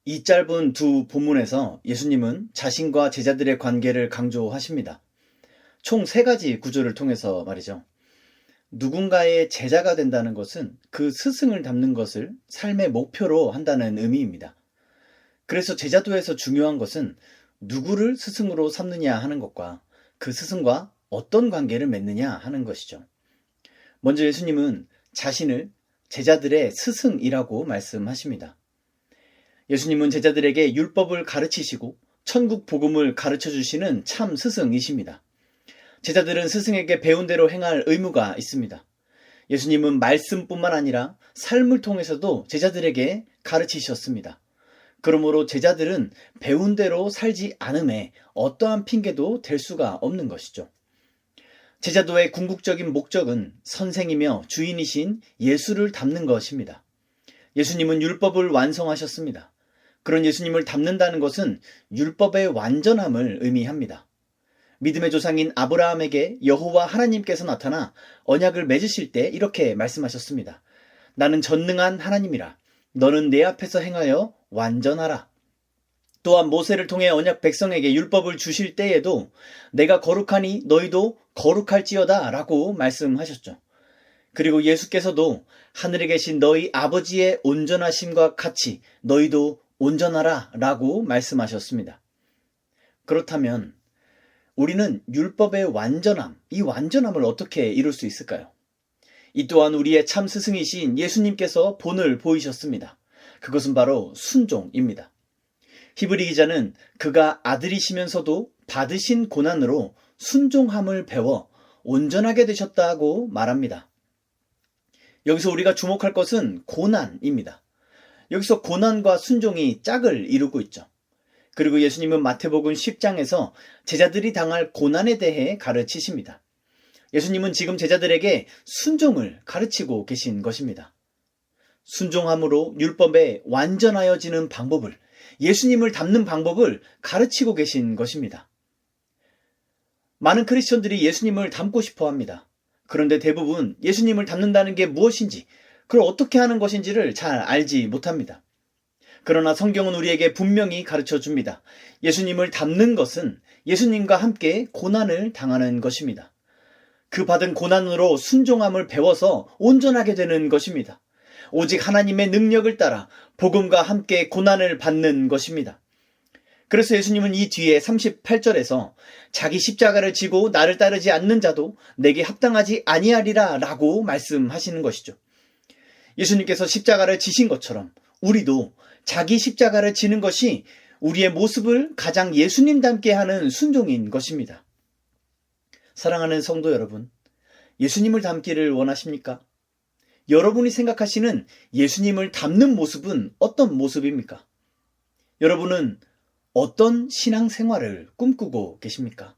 이 짧은 두 본문에서 예수님은 자신과 제자들의 관계를 강조하십니다. 총 세 가지 구조를 통해서 말이죠. 누군가의 제자가 된다는 것은 그 스승을 닮는 것을 삶의 목표로 한다는 의미입니다. 그래서 제자도에서 중요한 것은 누구를 스승으로 삼느냐 하는 것과 그 스승과 어떤 관계를 맺느냐 하는 것이죠. 먼저 예수님은 자신을 제자들의 스승이라고 말씀하십니다. 예수님은 제자들에게 율법을 가르치시고 천국 복음을 가르쳐 주시는 참 스승이십니다. 제자들은 스승에게 배운 대로 행할 의무가 있습니다. 예수님은 말씀뿐만 아니라 삶을 통해서도 제자들에게 가르치셨습니다. 그러므로 제자들은 배운 대로 살지 않음에 어떠한 핑계도 댈 수가 없는 것이죠. 제자도의 궁극적인 목적은 선생이며 주인이신 예수를 닮는 것입니다. 예수님은 율법을 완성하셨습니다. 그런 예수님을 닮는다는 것은 율법의 완전함을 의미합니다. 믿음의 조상인 아브라함에게 여호와 하나님께서 나타나 언약을 맺으실 때 이렇게 말씀하셨습니다. 나는 전능한 하나님이라. 너는 내 앞에서 행하여 완전하라. 또한 모세를 통해 언약 백성에게 율법을 주실 때에도 내가 거룩하니 너희도 거룩할지어다 라고 말씀하셨죠. 그리고 예수께서도 하늘에 계신 너희 아버지의 온전하심과 같이 너희도 온전하라 라고 말씀하셨습니다. 그렇다면 우리는 율법의 완전함, 이 완전함을 어떻게 이룰 수 있을까요? 이 또한 우리의 참 스승이신 예수님께서 본을 보이셨습니다. 그것은 바로 순종입니다. 히브리 기자는 그가 아들이시면서도 받으신 고난으로 순종함을 배워 온전하게 되셨다고 말합니다. 여기서 우리가 주목할 것은 고난입니다. 여기서 고난과 순종이 짝을 이루고 있죠. 그리고 예수님은 마태복음 10장에서 제자들이 당할 고난에 대해 가르치십니다. 예수님은 지금 제자들에게 순종을 가르치고 계신 것입니다. 순종함으로 율법에 완전하여지는 방법을, 예수님을 닮는 방법을 가르치고 계신 것입니다. 많은 크리스천들이 예수님을 닮고 싶어 합니다. 그런데 대부분 예수님을 닮는다는 게 무엇인지, 그걸 어떻게 하는 것인지를 잘 알지 못합니다. 그러나 성경은 우리에게 분명히 가르쳐 줍니다. 예수님을 닮는 것은 예수님과 함께 고난을 당하는 것입니다. 그 받은 고난으로 순종함을 배워서 온전하게 되는 것입니다. 오직 하나님의 능력을 따라 복음과 함께 고난을 받는 것입니다. 그래서 예수님은 이 뒤에 38절에서 자기 십자가를 지고 나를 따르지 않는 자도 내게 합당하지 아니하리라 라고 말씀하시는 것이죠. 예수님께서 십자가를 지신 것처럼 우리도 자기 십자가를 지는 것이 우리의 모습을 가장 예수님 닮게 하는 순종인 것입니다. 사랑하는 성도 여러분, 예수님을 닮기를 원하십니까? 여러분이 생각하시는 예수님을 닮는 모습은 어떤 모습입니까? 여러분은 어떤 신앙생활을 꿈꾸고 계십니까?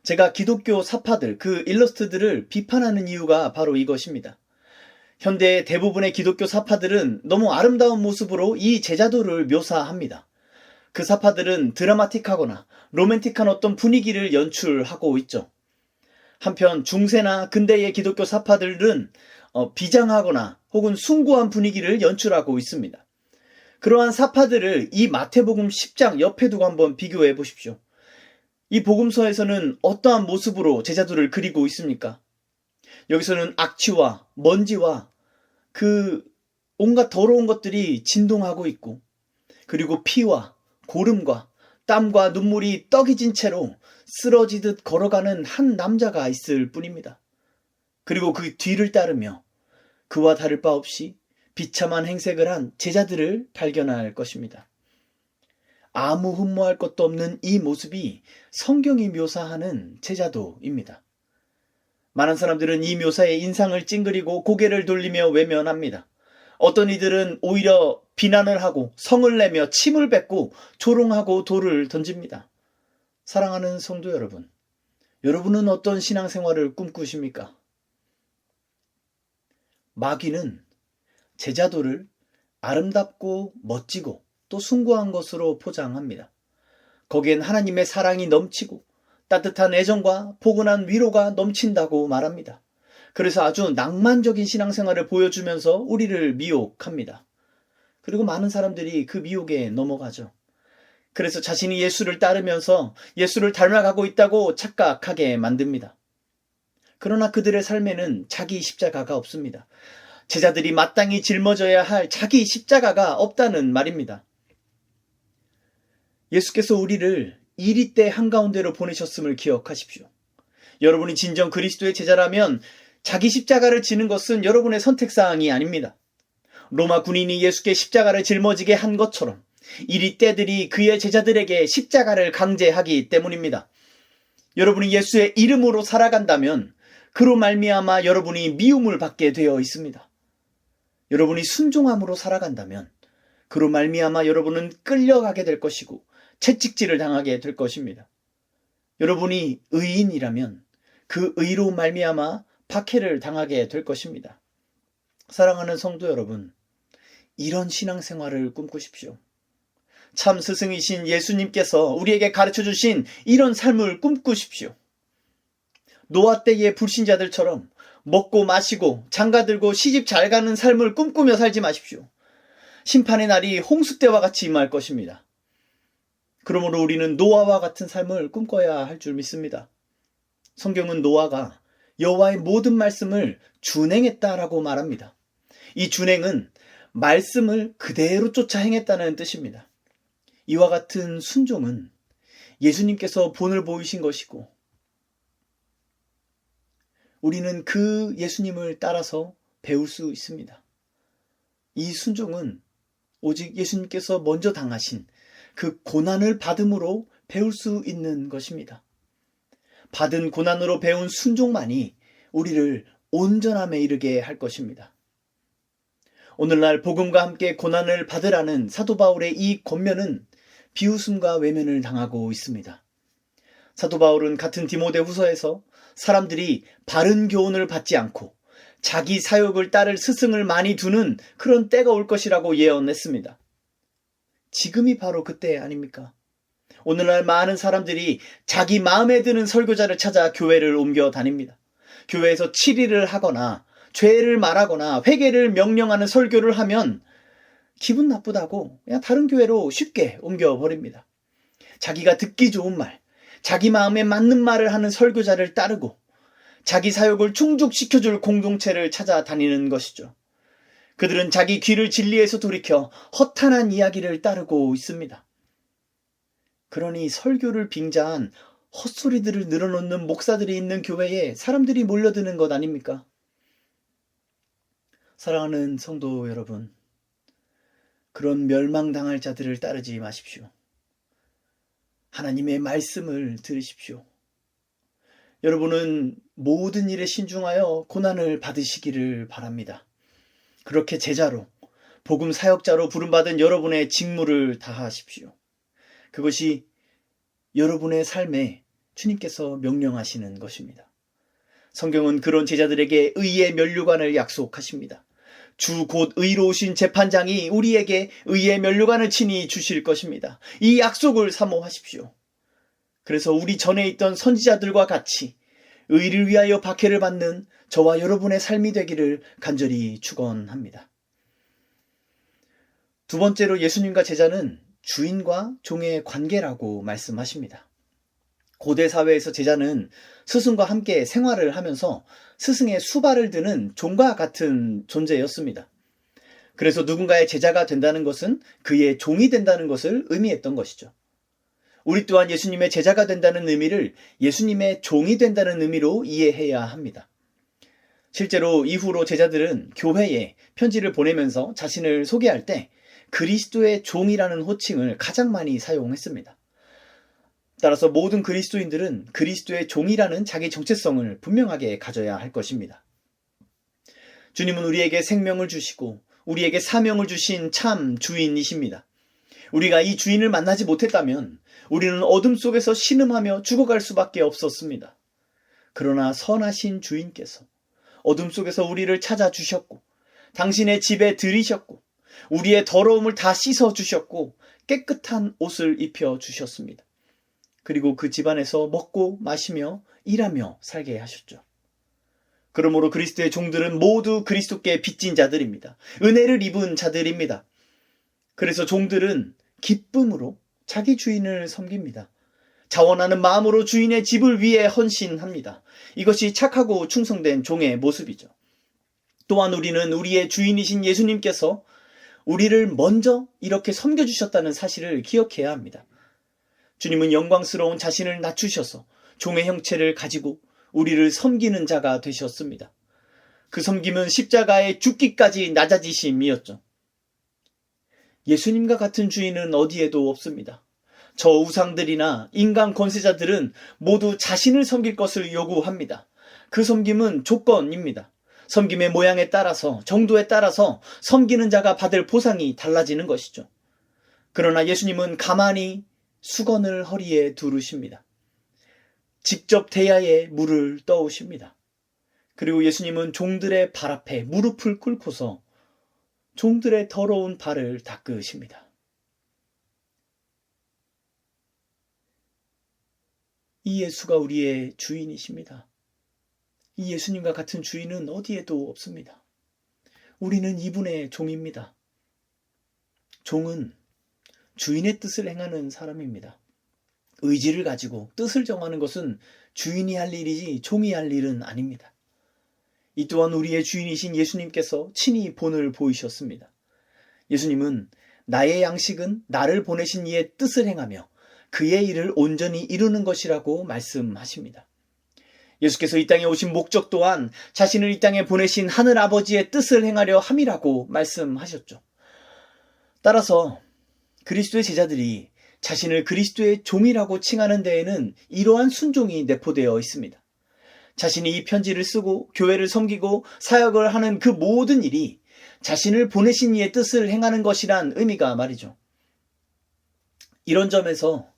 제가 기독교 사파들, 그 일러스트들을 비판하는 이유가 바로 이것입니다. 현대 대부분의 기독교 사파들은 너무 아름다운 모습으로 이 제자도를 묘사합니다. 그 사파들은 드라마틱하거나 로맨틱한 어떤 분위기를 연출하고 있죠. 한편 중세나 근대의 기독교 사파들은 비장하거나 혹은 숭고한 분위기를 연출하고 있습니다. 그러한 사파들을 이 마태복음 10장 옆에 두고 한번 비교해 보십시오. 이 복음서에서는 어떠한 모습으로 제자도를 그리고 있습니까? 여기서는 악취와 먼지와 그 온갖 더러운 것들이 진동하고 있고, 그리고 피와 고름과 땀과 눈물이 떡이 진 채로 쓰러지듯 걸어가는 한 남자가 있을 뿐입니다. 그리고 그 뒤를 따르며 그와 다를 바 없이 비참한 행색을 한 제자들을 발견할 것입니다. 아무 흠모할 것도 없는 이 모습이 성경이 묘사하는 제자도입니다. 많은 사람들은 이 묘사에 인상을 찡그리고 고개를 돌리며 외면합니다. 어떤 이들은 오히려 비난을 하고 성을 내며 침을 뱉고 조롱하고 돌을 던집니다. 사랑하는 성도 여러분, 여러분은 어떤 신앙생활을 꿈꾸십니까? 마귀는 제자도를 아름답고 멋지고 또 숭고한 것으로 포장합니다. 거기엔 하나님의 사랑이 넘치고 따뜻한 애정과 포근한 위로가 넘친다고 말합니다. 그래서 아주 낭만적인 신앙생활을 보여주면서 우리를 미혹합니다. 그리고 많은 사람들이 그 미혹에 넘어가죠. 그래서 자신이 예수를 따르면서 예수를 닮아가고 있다고 착각하게 만듭니다. 그러나 그들의 삶에는 자기 십자가가 없습니다. 제자들이 마땅히 짊어져야 할 자기 십자가가 없다는 말입니다. 예수께서 우리를 이리때 한가운데로 보내셨음을 기억하십시오. 여러분이 진정 그리스도의 제자라면 자기 십자가를 지는 것은 여러분의 선택사항이 아닙니다. 로마 군인이 예수께 십자가를 짊어지게 한 것처럼 이리때들이 그의 제자들에게 십자가를 강제하기 때문입니다. 여러분이 예수의 이름으로 살아간다면 그로 말미암아 여러분이 미움을 받게 되어 있습니다. 여러분이 순종함으로 살아간다면 그로 말미암아 여러분은 끌려가게 될 것이고 채찍질을 당하게 될 것입니다. 여러분이 의인이라면 그 의로 말미암아 박해를 당하게 될 것입니다. 사랑하는 성도 여러분, 이런 신앙생활을 꿈꾸십시오. 참 스승이신 예수님께서 우리에게 가르쳐 주신 이런 삶을 꿈꾸십시오. 노아 때의 불신자들처럼 먹고 마시고 장가들고 시집 잘 가는 삶을 꿈꾸며 살지 마십시오. 심판의 날이 홍수 때와 같이 임할 것입니다. 그러므로 우리는 노아와 같은 삶을 꿈꿔야 할 줄 믿습니다. 성경은 노아가 여호와의 모든 말씀을 준행했다라고 말합니다. 이 준행은 말씀을 그대로 쫓아 행했다는 뜻입니다. 이와 같은 순종은 예수님께서 본을 보이신 것이고 우리는 그 예수님을 따라서 배울 수 있습니다. 이 순종은 오직 예수님께서 먼저 당하신 그 고난을 받음으로 배울 수 있는 것입니다. 받은 고난으로 배운 순종만이 우리를 온전함에 이르게 할 것입니다. 오늘날 복음과 함께 고난을 받으라는 사도 바울의 이 권면은 비웃음과 외면을 당하고 있습니다. 사도 바울은 같은 디모데후서에서 사람들이 바른 교훈을 받지 않고 자기 사욕을 따를 스승을 많이 두는 그런 때가 올 것이라고 예언했습니다. 지금이 바로 그때 아닙니까? 오늘날 많은 사람들이 자기 마음에 드는 설교자를 찾아 교회를 옮겨 다닙니다. 교회에서 치리를 하거나 죄를 말하거나 회개를 명령하는 설교를 하면 기분 나쁘다고 그냥 다른 교회로 쉽게 옮겨버립니다. 자기가 듣기 좋은 말, 자기 마음에 맞는 말을 하는 설교자를 따르고 자기 사욕을 충족시켜줄 공동체를 찾아다니는 것이죠. 그들은 자기 귀를 진리에서 돌이켜 허탄한 이야기를 따르고 있습니다. 그러니 설교를 빙자한 헛소리들을 늘어놓는 목사들이 있는 교회에 사람들이 몰려드는 것 아닙니까? 사랑하는 성도 여러분, 그런 멸망당할 자들을 따르지 마십시오. 하나님의 말씀을 들으십시오. 여러분은 모든 일에 신중하여 고난을 받으시기를 바랍니다. 그렇게 제자로, 복음 사역자로 부름받은 여러분의 직무를 다하십시오. 그것이 여러분의 삶에 주님께서 명령하시는 것입니다. 성경은 그런 제자들에게 의의 면류관을 약속하십니다. 주 곧 의로우신 재판장이 우리에게 의의 면류관을 친히 주실 것입니다. 이 약속을 사모하십시오. 그래서 우리 전에 있던 선지자들과 같이 의를 위하여 박해를 받는 저와 여러분의 삶이 되기를 간절히 축원합니다. 두 번째로 예수님과 제자는 주인과 종의 관계라고 말씀하십니다. 고대 사회에서 제자는 스승과 함께 생활을 하면서 스승의 수발을 드는 종과 같은 존재였습니다. 그래서 누군가의 제자가 된다는 것은 그의 종이 된다는 것을 의미했던 것이죠. 우리 또한 예수님의 제자가 된다는 의미를 예수님의 종이 된다는 의미로 이해해야 합니다. 실제로 이후로 제자들은 교회에 편지를 보내면서 자신을 소개할 때 그리스도의 종이라는 호칭을 가장 많이 사용했습니다. 따라서 모든 그리스도인들은 그리스도의 종이라는 자기 정체성을 분명하게 가져야 할 것입니다. 주님은 우리에게 생명을 주시고 우리에게 사명을 주신 참 주인이십니다. 우리가 이 주인을 만나지 못했다면 우리는 어둠 속에서 신음하며 죽어갈 수밖에 없었습니다. 그러나 선하신 주인께서 어둠 속에서 우리를 찾아주셨고 당신의 집에 들이셨고 우리의 더러움을 다 씻어주셨고 깨끗한 옷을 입혀주셨습니다. 그리고 그 집안에서 먹고 마시며 일하며 살게 하셨죠. 그러므로 그리스도의 종들은 모두 그리스도께 빚진 자들입니다. 은혜를 입은 자들입니다. 그래서 종들은 기쁨으로 자기 주인을 섬깁니다. 자원하는 마음으로 주인의 집을 위해 헌신합니다. 이것이 착하고 충성된 종의 모습이죠. 또한 우리는 우리의 주인이신 예수님께서 우리를 먼저 이렇게 섬겨주셨다는 사실을 기억해야 합니다. 주님은 영광스러운 자신을 낮추셔서 종의 형체를 가지고 우리를 섬기는 자가 되셨습니다. 그 섬김은 십자가에 죽기까지 낮아지심이었죠. 예수님과 같은 주인은 어디에도 없습니다. 저 우상들이나 인간 권세자들은 모두 자신을 섬길 것을 요구합니다. 그 섬김은 조건입니다. 섬김의 모양에 따라서, 정도에 따라서 섬기는 자가 받을 보상이 달라지는 것이죠. 그러나 예수님은 가만히 수건을 허리에 두르십니다. 직접 대야에 물을 떠오십니다. 그리고 예수님은 종들의 발 앞에 무릎을 꿇고서 종들의 더러운 발을 닦으십니다. 이 예수가 우리의 주인이십니다. 이 예수님과 같은 주인은 어디에도 없습니다. 우리는 이분의 종입니다. 종은 주인의 뜻을 행하는 사람입니다. 의지를 가지고 뜻을 정하는 것은 주인이 할 일이지 종이 할 일은 아닙니다. 이 또한 우리의 주인이신 예수님께서 친히 본을 보이셨습니다. 예수님은 나의 양식은 나를 보내신 이의 뜻을 행하며 그의 일을 온전히 이루는 것이라고 말씀하십니다. 예수께서 이 땅에 오신 목적 또한 자신을 이 땅에 보내신 하늘 아버지의 뜻을 행하려 함이라고 말씀하셨죠. 따라서 그리스도의 제자들이 자신을 그리스도의 종이라고 칭하는 데에는 이러한 순종이 내포되어 있습니다. 자신이 이 편지를 쓰고 교회를 섬기고 사역을 하는 그 모든 일이 자신을 보내신 이의 뜻을 행하는 것이란 의미가 말이죠. 이런 점에서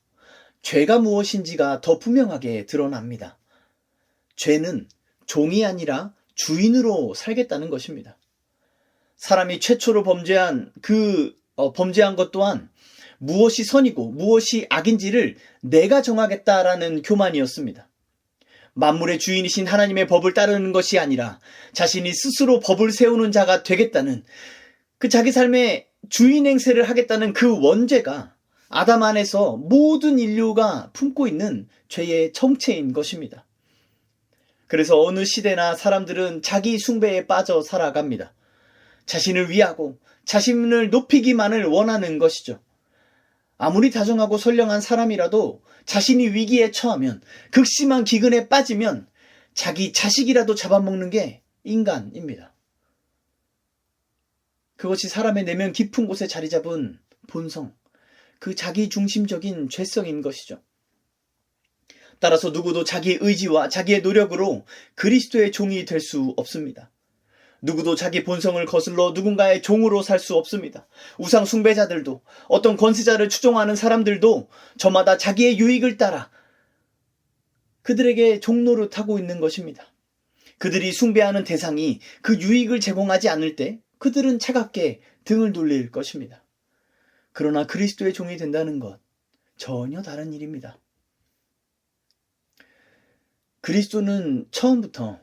죄가 무엇인지가 더 분명하게 드러납니다. 죄는 종이 아니라 주인으로 살겠다는 것입니다. 사람이 최초로 범죄한 것 또한 무엇이 선이고 무엇이 악인지를 내가 정하겠다라는 교만이었습니다. 만물의 주인이신 하나님의 법을 따르는 것이 아니라 자신이 스스로 법을 세우는 자가 되겠다는 그 자기 삶의 주인 행세를 하겠다는 그 원죄가 아담 안에서 모든 인류가 품고 있는 죄의 정체인 것입니다. 그래서 어느 시대나 사람들은 자기 숭배에 빠져 살아갑니다. 자신을 위하고 자신을 높이기만을 원하는 것이죠. 아무리 다정하고 선량한 사람이라도 자신이 위기에 처하면, 극심한 기근에 빠지면 자기 자식이라도 잡아먹는 게 인간입니다. 그것이 사람의 내면 깊은 곳에 자리 잡은 본성, 그 자기 중심적인 죄성인 것이죠. 따라서 누구도 자기 의지와 자기의 노력으로 그리스도의 종이 될 수 없습니다. 누구도 자기 본성을 거슬러 누군가의 종으로 살 수 없습니다. 우상 숭배자들도, 어떤 권세자를 추종하는 사람들도 저마다 자기의 유익을 따라 그들에게 종노릇하고 있는 것입니다. 그들이 숭배하는 대상이 그 유익을 제공하지 않을 때 그들은 차갑게 등을 돌릴 것입니다. 그러나 그리스도의 종이 된다는 것, 전혀 다른 일입니다. 그리스도는 처음부터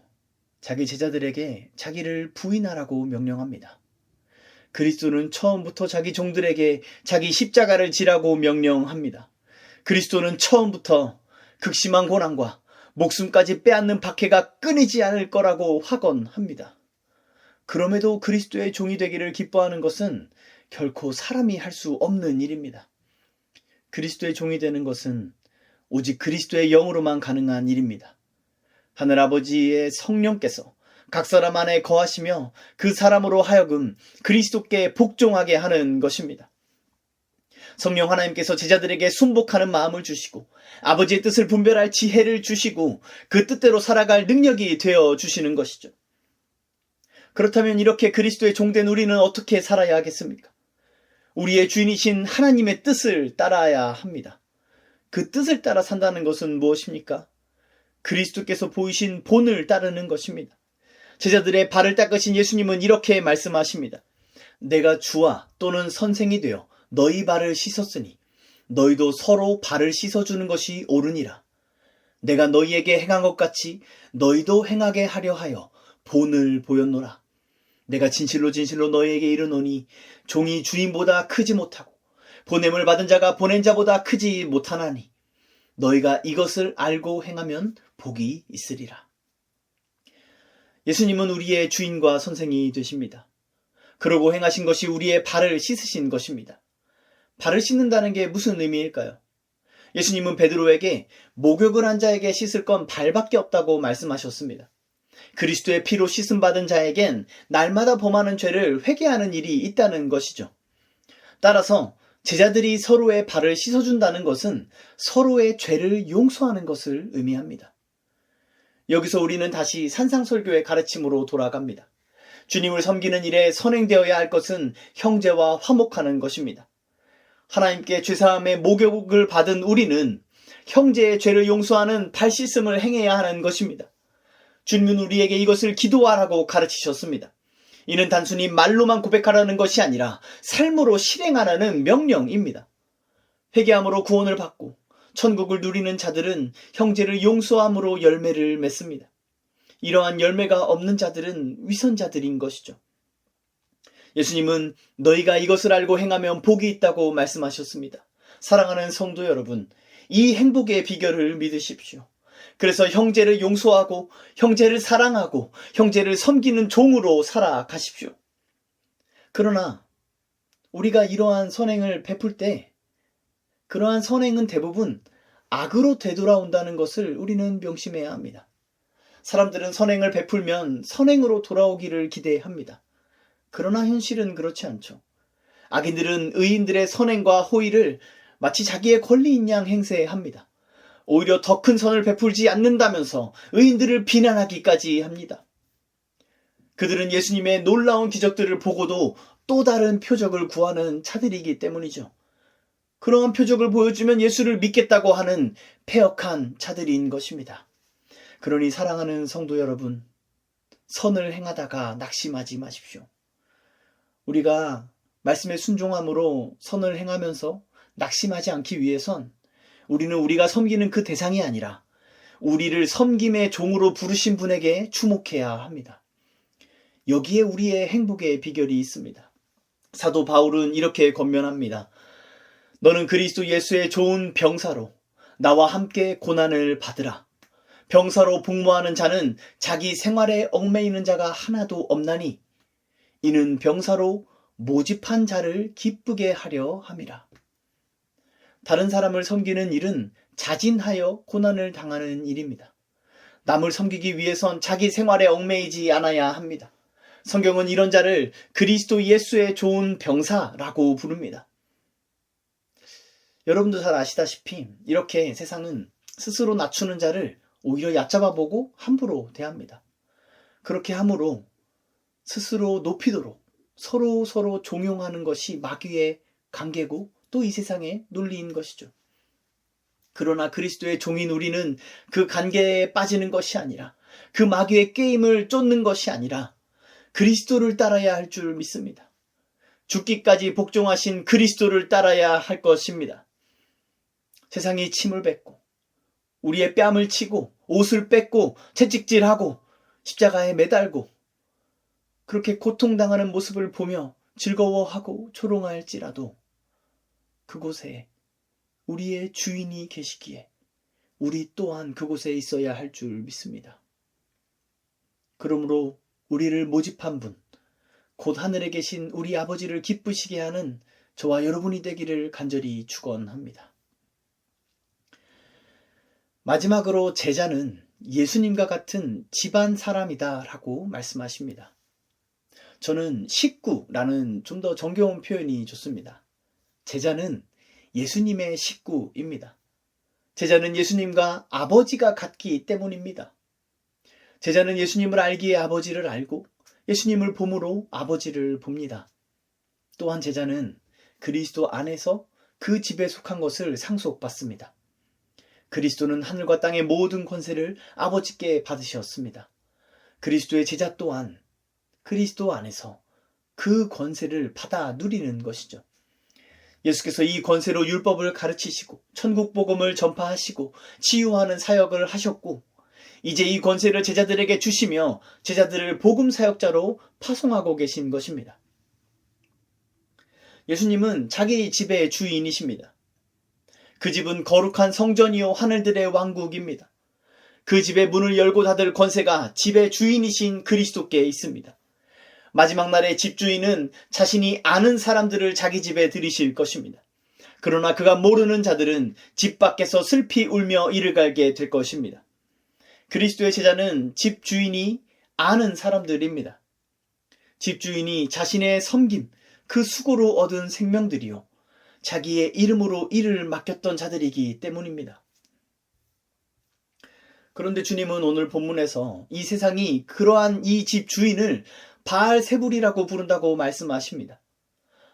자기 제자들에게 자기를 부인하라고 명령합니다. 그리스도는 처음부터 자기 종들에게 자기 십자가를 지라고 명령합니다. 그리스도는 처음부터 극심한 고난과 목숨까지 빼앗는 박해가 끊이지 않을 거라고 확언합니다. 그럼에도 그리스도의 종이 되기를 기뻐하는 것은 결코 사람이 할 수 없는 일입니다. 그리스도의 종이 되는 것은 오직 그리스도의 영으로만 가능한 일입니다. 하늘아버지의 성령께서 각 사람 안에 거하시며 그 사람으로 하여금 그리스도께 복종하게 하는 것입니다. 성령 하나님께서 제자들에게 순복하는 마음을 주시고 아버지의 뜻을 분별할 지혜를 주시고 그 뜻대로 살아갈 능력이 되어 주시는 것이죠. 그렇다면 이렇게 그리스도의 종된 우리는 어떻게 살아야 하겠습니까? 우리의 주인이신 하나님의 뜻을 따라야 합니다. 그 뜻을 따라 산다는 것은 무엇입니까? 그리스도께서 보이신 본을 따르는 것입니다. 제자들의 발을 닦으신 예수님은 이렇게 말씀하십니다. 내가 주와 또는 선생이 되어 너희 발을 씻었으니 너희도 서로 발을 씻어주는 것이 옳으니라. 내가 너희에게 행한 것 같이 너희도 행하게 하려 하여 본을 보였노라. 내가 진실로 진실로 너희에게 이르노니 종이 주인보다 크지 못하고 보냄을 받은 자가 보낸 자보다 크지 못하나니 너희가 이것을 알고 행하면 복이 있으리라. 예수님은 우리의 주인과 선생이 되십니다. 그러고 행하신 것이 우리의 발을 씻으신 것입니다. 발을 씻는다는 게 무슨 의미일까요? 예수님은 베드로에게 목욕을 한 자에게 씻을 건 발밖에 없다고 말씀하셨습니다. 그리스도의 피로 씻음받은 자에겐 날마다 범하는 죄를 회개하는 일이 있다는 것이죠. 따라서 제자들이 서로의 발을 씻어준다는 것은 서로의 죄를 용서하는 것을 의미합니다. 여기서 우리는 다시 산상설교의 가르침으로 돌아갑니다. 주님을 섬기는 일에 선행되어야 할 것은 형제와 화목하는 것입니다. 하나님께 죄사함의 목욕을 받은 우리는 형제의 죄를 용서하는 발 씻음을 행해야 하는 것입니다. 주님은 우리에게 이것을 기도하라고 가르치셨습니다. 이는 단순히 말로만 고백하라는 것이 아니라 삶으로 실행하라는 명령입니다. 회개함으로 구원을 받고 천국을 누리는 자들은 형제를 용서함으로 열매를 맺습니다. 이러한 열매가 없는 자들은 위선자들인 것이죠. 예수님은 너희가 이것을 알고 행하면 복이 있다고 말씀하셨습니다. 사랑하는 성도 여러분, 이 행복의 비결을 믿으십시오. 그래서 형제를 용서하고 형제를 사랑하고 형제를 섬기는 종으로 살아가십시오. 그러나 우리가 이러한 선행을 베풀 때 그러한 선행은 대부분 악으로 되돌아온다는 것을 우리는 명심해야 합니다. 사람들은 선행을 베풀면 선행으로 돌아오기를 기대합니다. 그러나 현실은 그렇지 않죠. 악인들은 의인들의 선행과 호의를 마치 자기의 권리인 양 행세합니다. 오히려 더 큰 선을 베풀지 않는다면서 의인들을 비난하기까지 합니다. 그들은 예수님의 놀라운 기적들을 보고도 또 다른 표적을 구하는 자들이기 때문이죠. 그러한 표적을 보여주면 예수를 믿겠다고 하는 패역한 자들인 것입니다. 그러니 사랑하는 성도 여러분, 선을 행하다가 낙심하지 마십시오. 우리가 말씀에 순종함으로 선을 행하면서 낙심하지 않기 위해선 우리는 우리가 섬기는 그 대상이 아니라 우리를 섬김의 종으로 부르신 분에게 주목해야 합니다. 여기에 우리의 행복의 비결이 있습니다. 사도 바울은 이렇게 권면합니다. 너는 그리스도 예수의 좋은 병사로 나와 함께 고난을 받으라. 병사로 복무하는 자는 자기 생활에 얽매이는 자가 하나도 없나니 이는 병사로 모집한 자를 기쁘게 하려 함이라. 다른 사람을 섬기는 일은 자진하여 고난을 당하는 일입니다. 남을 섬기기 위해선 자기 생활에 얽매이지 않아야 합니다. 성경은 이런 자를 그리스도 예수의 좋은 병사라고 부릅니다. 여러분도 잘 아시다시피 이렇게 세상은 스스로 낮추는 자를 오히려 얕잡아 보고 함부로 대합니다. 그렇게 함으로 스스로 높이도록 서로 종용하는 것이 마귀의 관계고 또 이 세상의 논리인 것이죠. 그러나 그리스도의 종인 우리는 그 관계에 빠지는 것이 아니라 그 마귀의 게임을 쫓는 것이 아니라 그리스도를 따라야 할 줄 믿습니다. 죽기까지 복종하신 그리스도를 따라야 할 것입니다. 세상이 침을 뱉고 우리의 뺨을 치고 옷을 뺏고 채찍질하고 십자가에 매달고 그렇게 고통당하는 모습을 보며 즐거워하고 조롱할지라도 그곳에 우리의 주인이 계시기에 우리 또한 그곳에 있어야 할 줄 믿습니다. 그러므로 우리를 모집한 분, 곧 하늘에 계신 우리 아버지를 기쁘시게 하는 저와 여러분이 되기를 간절히 축원합니다. 마지막으로 제자는 예수님과 같은 집안 사람이다 라고 말씀하십니다. 저는 식구라는 좀 더 정겨운 표현이 좋습니다. 제자는 예수님의 식구입니다. 제자는 예수님과 아버지가 같기 때문입니다. 제자는 예수님을 알기에 아버지를 알고 예수님을 봄으로 아버지를 봅니다. 또한 제자는 그리스도 안에서 그 집에 속한 것을 상속받습니다. 그리스도는 하늘과 땅의 모든 권세를 아버지께 받으셨습니다. 그리스도의 제자 또한 그리스도 안에서 그 권세를 받아 누리는 것이죠. 예수께서 이 권세로 율법을 가르치시고 천국 복음을 전파하시고 치유하는 사역을 하셨고 이제 이 권세를 제자들에게 주시며 제자들을 복음 사역자로 파송하고 계신 것입니다. 예수님은 자기 집의 주인이십니다. 그 집은 거룩한 성전이요 하늘들의 왕국입니다. 그 집의 문을 열고 닫을 권세가 집의 주인이신 그리스도께 있습니다. 마지막 날의 집주인은 자신이 아는 사람들을 자기 집에 들이실 것입니다. 그러나 그가 모르는 자들은 집 밖에서 슬피 울며 이를 갈게 될 것입니다. 그리스도의 제자는 집주인이 아는 사람들입니다. 집주인이 자신의 섬김, 그 수고로 얻은 생명들이요, 자기의 이름으로 일을 맡겼던 자들이기 때문입니다. 그런데 주님은 오늘 본문에서 이 세상이 그러한 이 집 주인을 바알세불이라고 부른다고 말씀하십니다.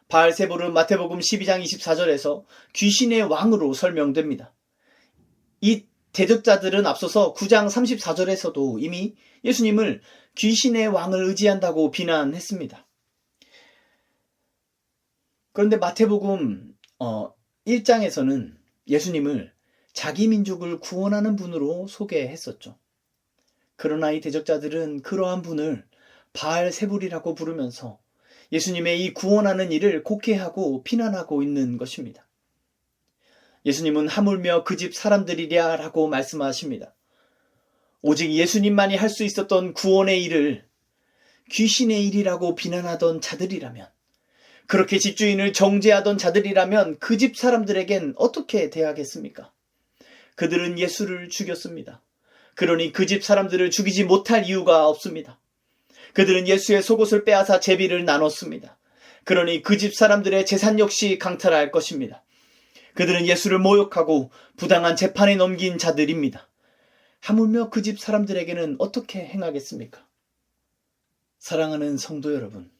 바알세불은 마태복음 12장 24절에서 귀신의 왕으로 설명됩니다. 이 대적자들은 앞서서 9장 34절에서도 이미 예수님을 귀신의 왕을 의지한다고 비난했습니다. 그런데 마태복음 1장에서는 예수님을 자기 민족을 구원하는 분으로 소개했었죠. 그러나 이 대적자들은 그러한 분을 바알세불이라고 부르면서 예수님의 이 구원하는 일을 곡해하고 비난하고 있는 것입니다. 예수님은 하물며 그 집 사람들이랴 라고 말씀하십니다. 오직 예수님만이 할 수 있었던 구원의 일을 귀신의 일이라고 비난하던 자들이라면, 그렇게 집주인을 정죄하던 자들이라면 그 집 사람들에겐 어떻게 대하겠습니까? 그들은 예수를 죽였습니다. 그러니 그 집 사람들을 죽이지 못할 이유가 없습니다. 그들은 예수의 속옷을 빼앗아 제비를 나눴습니다. 그러니 그 집 사람들의 재산 역시 강탈할 것입니다. 그들은 예수를 모욕하고 부당한 재판에 넘긴 자들입니다. 하물며 그 집 사람들에게는 어떻게 행하겠습니까? 사랑하는 성도 여러분,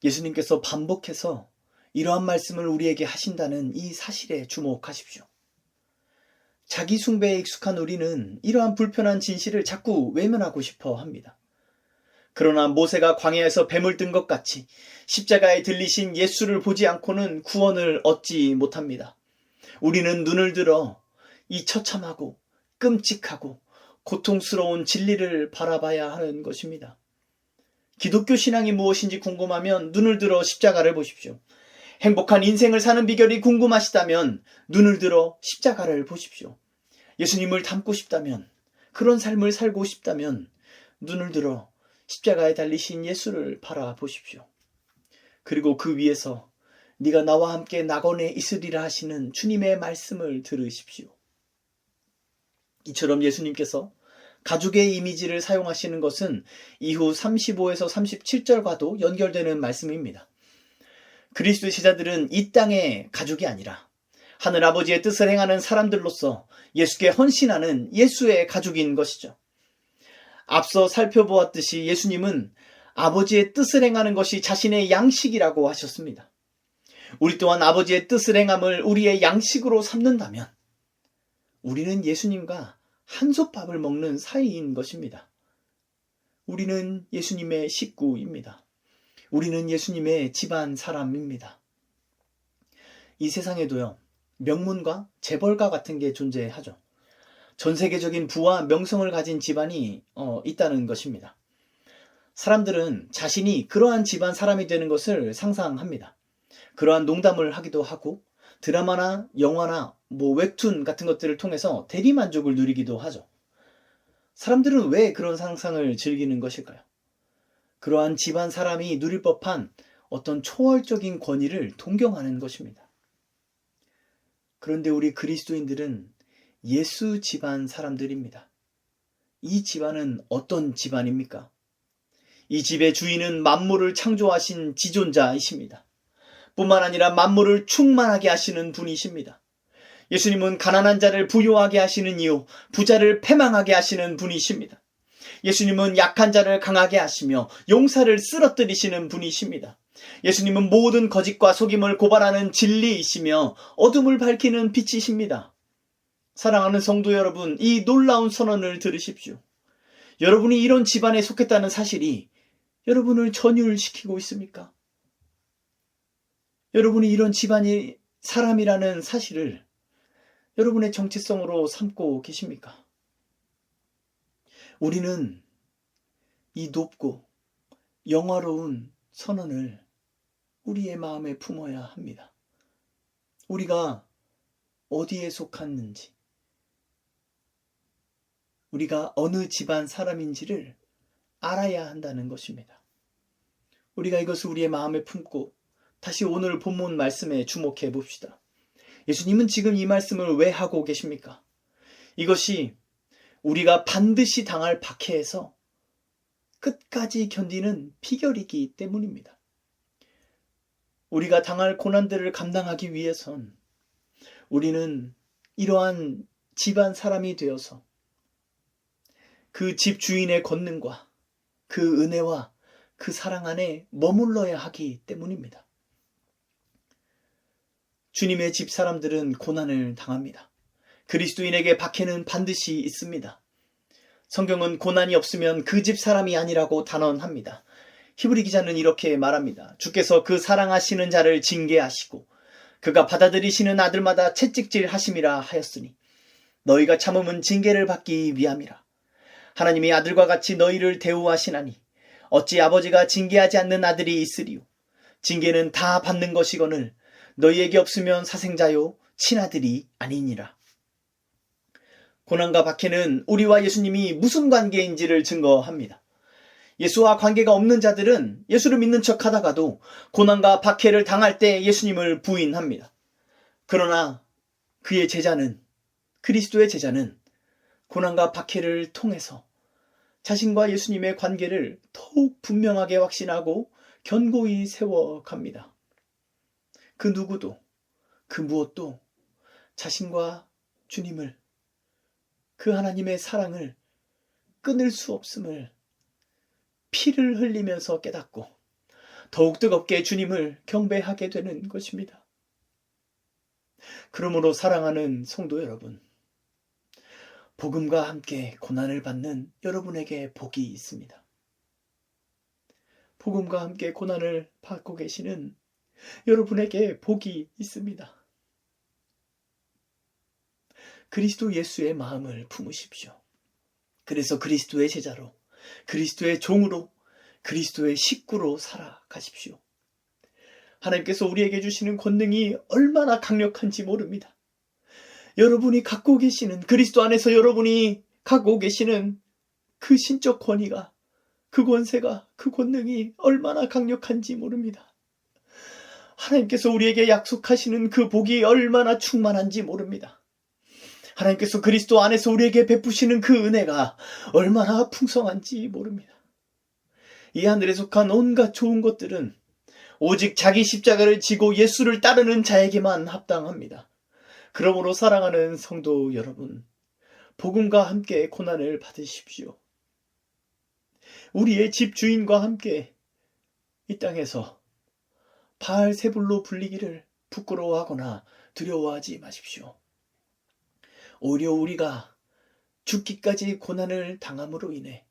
예수님께서 반복해서 이러한 말씀을 우리에게 하신다는 이 사실에 주목하십시오. 자기 숭배에 익숙한 우리는 이러한 불편한 진실을 자꾸 외면하고 싶어 합니다. 그러나 모세가 광야에서 뱀을 뜬 것 같이 십자가에 들리신 예수를 보지 않고는 구원을 얻지 못합니다. 우리는 눈을 들어 이 처참하고 끔찍하고 고통스러운 진리를 바라봐야 하는 것입니다. 기독교 신앙이 무엇인지 궁금하면 눈을 들어 십자가를 보십시오. 행복한 인생을 사는 비결이 궁금하시다면 눈을 들어 십자가를 보십시오. 예수님을 닮고 싶다면, 그런 삶을 살고 싶다면 눈을 들어 십자가에 달리신 예수를 바라보십시오. 그리고 그 위에서 네가 나와 함께 낙원에 있으리라 하시는 주님의 말씀을 들으십시오. 이처럼 예수님께서 가죽의 이미지를 사용하시는 것은 이후 35에서 37절과도 연결되는 말씀입니다. 그리스도의 제자들은 이 땅의 가죽이 아니라 하늘 아버지의 뜻을 행하는 사람들로서 예수께 헌신하는 예수의 가죽인 것이죠. 앞서 살펴보았듯이 예수님은 아버지의 뜻을 행하는 것이 자신의 양식이라고 하셨습니다. 우리 또한 아버지의 뜻을 행함을 우리의 양식으로 삼는다면 우리는 예수님과 한솥밥을 먹는 사이인 것입니다. 우리는 예수님의 식구입니다. 우리는 예수님의 집안 사람입니다. 이 세상에도요, 명문과 재벌가 같은 게 존재하죠. 전 세계적인 부와 명성을 가진 집안이 있다는 것입니다. 사람들은 자신이 그러한 집안 사람이 되는 것을 상상합니다. 그러한 농담을 하기도 하고 드라마나 영화나 웹툰 같은 것들을 통해서 대리만족을 누리기도 하죠. 사람들은 왜 그런 상상을 즐기는 것일까요? 그러한 집안 사람이 누릴 법한 어떤 초월적인 권위를 동경하는 것입니다. 그런데 우리 그리스도인들은 예수 집안 사람들입니다. 이 집안은 어떤 집안입니까? 이 집의 주인은 만물을 창조하신 지존자이십니다. 뿐만 아니라 만물을 충만하게 하시는 분이십니다. 예수님은 가난한 자를 부유하게 하시는 이요 부자를 패망하게 하시는 분이십니다. 예수님은 약한 자를 강하게 하시며 용사를 쓰러뜨리시는 분이십니다. 예수님은 모든 거짓과 속임을 고발하는 진리이시며 어둠을 밝히는 빛이십니다. 사랑하는 성도 여러분, 이 놀라운 선언을 들으십시오. 여러분이 이런 집안에 속했다는 사실이 여러분을 전율시키고 있습니까? 여러분이 이런 집안의 사람이라는 사실을 여러분의 정체성으로 삼고 계십니까? 우리는 이 높고 영화로운 선언을 우리의 마음에 품어야 합니다. 우리가 어디에 속했는지, 우리가 어느 집안 사람인지를 알아야 한다는 것입니다. 우리가 이것을 우리의 마음에 품고 다시 오늘 본문 말씀에 주목해 봅시다. 예수님은 지금 이 말씀을 왜 하고 계십니까? 이것이 우리가 반드시 당할 박해에서 끝까지 견디는 비결이기 때문입니다. 우리가 당할 고난들을 감당하기 위해선 우리는 이러한 집안 사람이 되어서 그 집 주인의 권능과 그 은혜와 그 사랑 안에 머물러야 하기 때문입니다. 주님의 집 사람들은 고난을 당합니다. 그리스도인에게 박해는 반드시 있습니다. 성경은 고난이 없으면 그 집 사람이 아니라고 단언합니다. 히브리 기자는 이렇게 말합니다. 주께서 그 사랑하시는 자를 징계하시고 그가 받아들이시는 아들마다 채찍질 하심이라 하였으니 너희가 참음은 징계를 받기 위함이라. 하나님이 아들과 같이 너희를 대우하시나니 어찌 아버지가 징계하지 않는 아들이 있으리요. 징계는 다 받는 것이거늘 너희에게 없으면 사생자요 친아들이 아니니라. 고난과 박해는 우리와 예수님이 무슨 관계인지를 증거합니다. 예수와 관계가 없는 자들은 예수를 믿는 척 하다가도 고난과 박해를 당할 때 예수님을 부인합니다. 그러나 그의 제자는, 그리스도의 제자는 고난과 박해를 통해서 자신과 예수님의 관계를 더욱 분명하게 확신하고 견고히 세워갑니다. 그 누구도, 그 무엇도 자신과 주님을, 그 하나님의 사랑을 끊을 수 없음을 피를 흘리면서 깨닫고 더욱 뜨겁게 주님을 경배하게 되는 것입니다. 그러므로 사랑하는 성도 여러분, 복음과 함께 고난을 받는 여러분에게 복이 있습니다. 복음과 함께 고난을 받고 계시는 여러분에게 복이 있습니다. 그리스도 예수의 마음을 품으십시오. 그래서 그리스도의 제자로, 그리스도의 종으로, 그리스도의 식구로 살아가십시오. 하나님께서 우리에게 주시는 권능이 얼마나 강력한지 모릅니다. 여러분이 갖고 계시는, 그리스도 안에서 여러분이 갖고 계시는 그 신적 권위가, 그 권세가, 그 권능이 얼마나 강력한지 모릅니다. 하나님께서 우리에게 약속하시는 그 복이 얼마나 충만한지 모릅니다. 하나님께서 그리스도 안에서 우리에게 베푸시는 그 은혜가 얼마나 풍성한지 모릅니다. 이 하늘에 속한 온갖 좋은 것들은 오직 자기 십자가를 지고 예수를 따르는 자에게만 합당합니다. 그러므로 사랑하는 성도 여러분, 복음과 함께 고난을 받으십시오. 우리의 집 주인과 함께 이 땅에서 바알세불로 불리기를 부끄러워하거나 두려워하지 마십시오. 오히려 우리가 죽기까지 고난을 당함으로 인해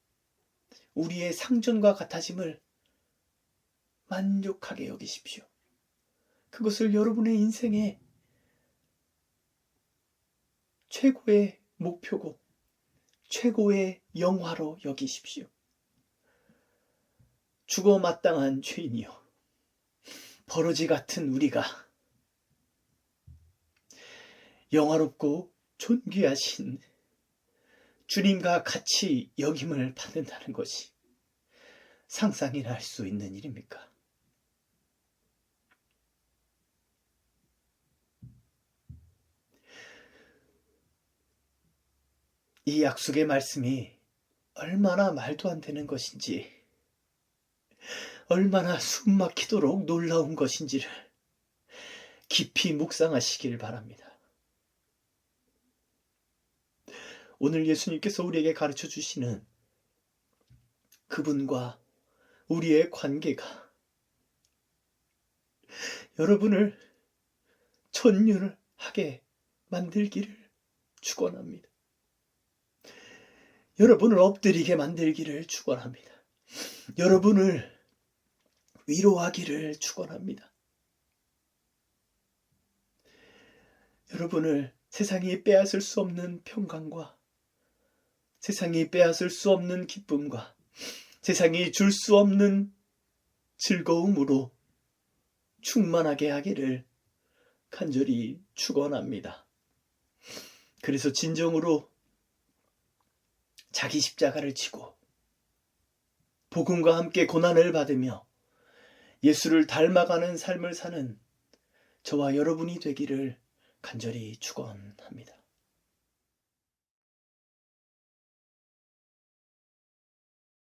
우리의 상전과 같아짐을 만족하게 여기십시오. 그것을 여러분의 인생의 최고의 목표고 최고의 영화로 여기십시오. 죽어 마땅한 죄인이요, 버러지 같은 우리가 영화롭고 존귀하신 주님과 같이 여김을 받는다는 것이 상상이나 할 수 있는 일입니까? 이 약속의 말씀이 얼마나 말도 안 되는 것인지, 얼마나 숨 막히도록 놀라운 것인지를 깊이 묵상하시길 바랍니다. 오늘 예수님께서 우리에게 가르쳐 주시는 그분과 우리의 관계가 여러분을 전율하게 만들기를 축원합니다. 여러분을 엎드리게 만들기를 축원합니다. 여러분을 위로하기를 축원합니다. 여러분을 세상이 빼앗을 수 없는 평강과 세상이 빼앗을 수 없는 기쁨과 세상이 줄 수 없는 즐거움으로 충만하게 하기를 간절히 축원합니다. 그래서 진정으로 자기 십자가를 지고 복음과 함께 고난을 받으며 예수를 닮아가는 삶을 사는 저와 여러분이 되기를 간절히 축원합니다.